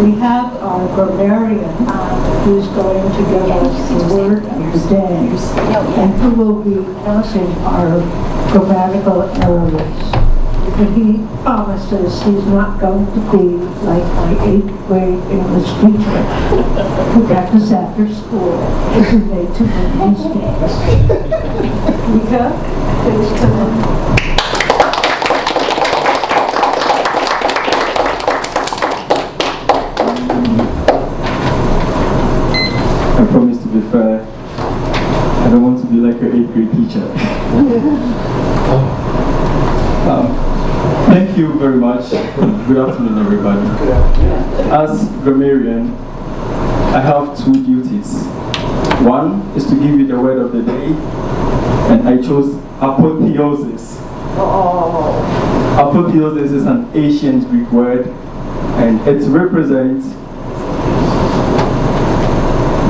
We have our grammarian who's going to give us the word of the day, and who will be noticing our grammatical errors. But he promises he's not going to be like my 8th grade English teacher who got us after school because he made too many mistakes. Ekow, please come in. I promise to be fair. I don't want to be like your 8th grade teacher. Thank you very much. Good afternoon, everybody. As grammarian, I have 2 duties. One is to give you the word of the day, and I chose apotheosis. Apotheosis is an ancient Greek word, and it represents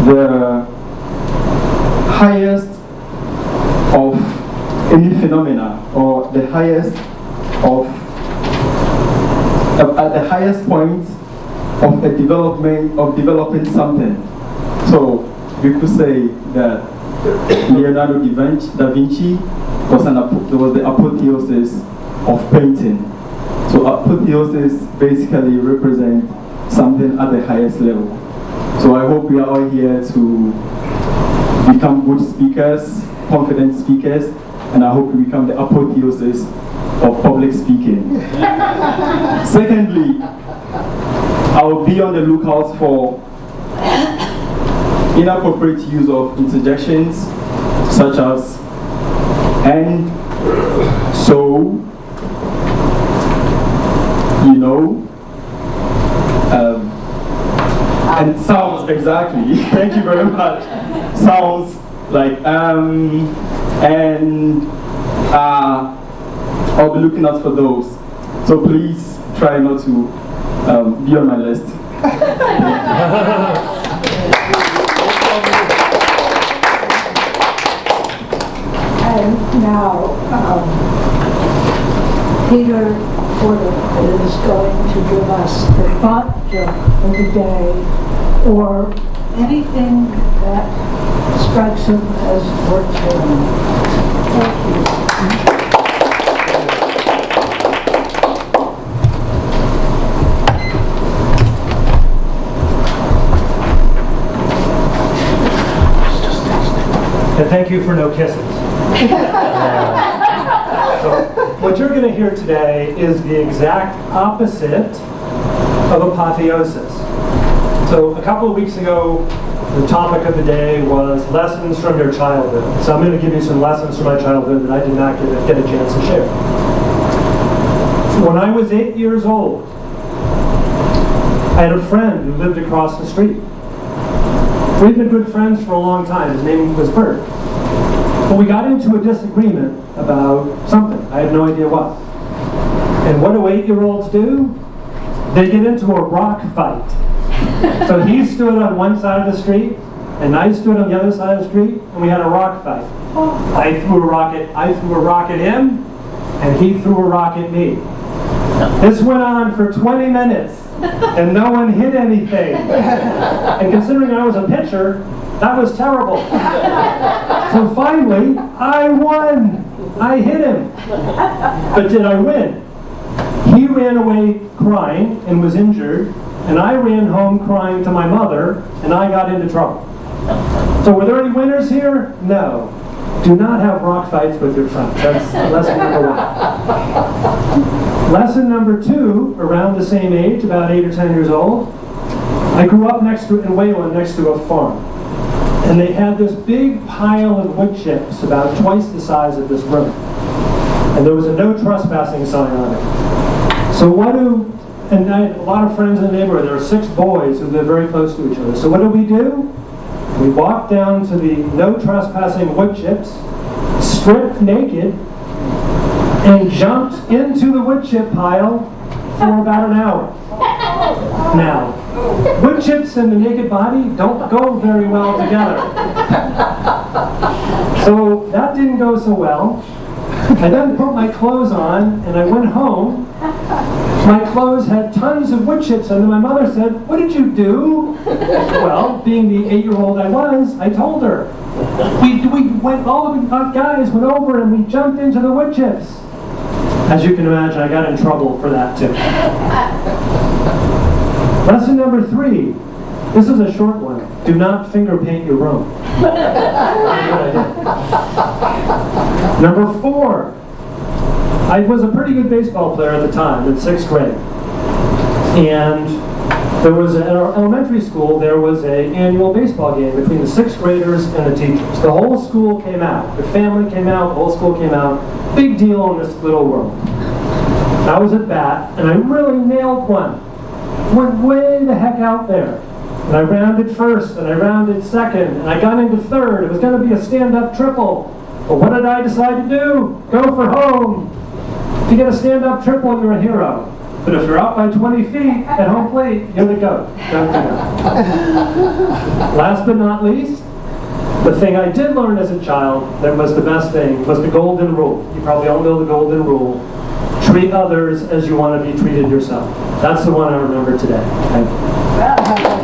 the highest of any phenomena, or the highest of at the highest point of a developing something. So we could say that Leonardo da Vinci was the apotheosis of painting. So apotheosis basically represents something at the highest level. So I hope we are all here to become good speakers, confident speakers, and I hope we become the apotheosis of public speaking. Secondly, I will be on the lookout for inappropriate use of interjections such as and, so, you know, and sounds, exactly. Thank you very much. Sounds like and I'll be looking out for those. So please try not to be on my list. And now, Peter Porter is going to give us the thought joke of the day, or anything that strikes him as worth hearing. Thank you. And thank you for no kisses. So, what you're going to hear today is the exact opposite of apotheosis. So a couple of weeks ago, the topic of the day was lessons from your childhood. So I'm going to give you some lessons from my childhood that I did not get a chance to share. When I was 8 years old, I had a friend who lived across the street. We'd been good friends for a long time. His name was Bert. But we got into a disagreement about something. I had no idea what. And what do 8-year-olds do? They get into a rock fight. So he stood on one side of the street, and I stood on the other side of the street, and we had a rock fight. I threw a rock at him, and he threw a rock at me. This went on for 20 minutes, and no one hit anything. And considering I was a pitcher, that was terrible. So finally, I won. I hit him. But did I win? He ran away crying and was injured, and I ran home crying to my mother, and I got into trouble. So were there any winners here? No. Do not have rock fights with your friends. That's lesson number 1. Lesson number 2, around the same age, about 8 or 10 years old, I grew up in Wayland next to a farm. And they had this big pile of wood chips, about twice the size of this room. And there was a no trespassing sign on it. So and I had a lot of friends in the neighborhood. There were 6 boys who lived very close to each other. So what do? We walked down to the no trespassing wood chips, stripped naked, and jumped into the wood chip pile for about an hour. Now, wood chips and the naked body don't go very well together. So that didn't go so well. I then put my clothes on and I went home My clothes had tons of wood chips and my mother said, "What did you do?" Well, being the 8-year-old I was, I told her. We went, all of the guys went over and we jumped into the wood chips. As you can imagine, I got in trouble for that too. Lesson number 3. This is a short one. Do not finger paint your room. Number 4. I was a pretty good baseball player at the time, in 6th grade. And there was, at our elementary school, there was an annual baseball game between the 6th graders and the teachers. The whole school came out. The family came out, the whole school came out. Big deal in this little world. I was at bat, and I really nailed one. Went way the heck out there. And I rounded first, and I rounded second, and I got into third. It was going to be a stand-up triple. But what did I decide to do? Go for home. If you get a stand-up triple, you're a hero. But if you're up by 20 feet at home plate, you're the goat. Last but not least, the thing I did learn as a child that was the best thing was the golden rule. You probably all know the golden rule. Treat others as you want to be treated yourself. That's the one I remember today. Thank you.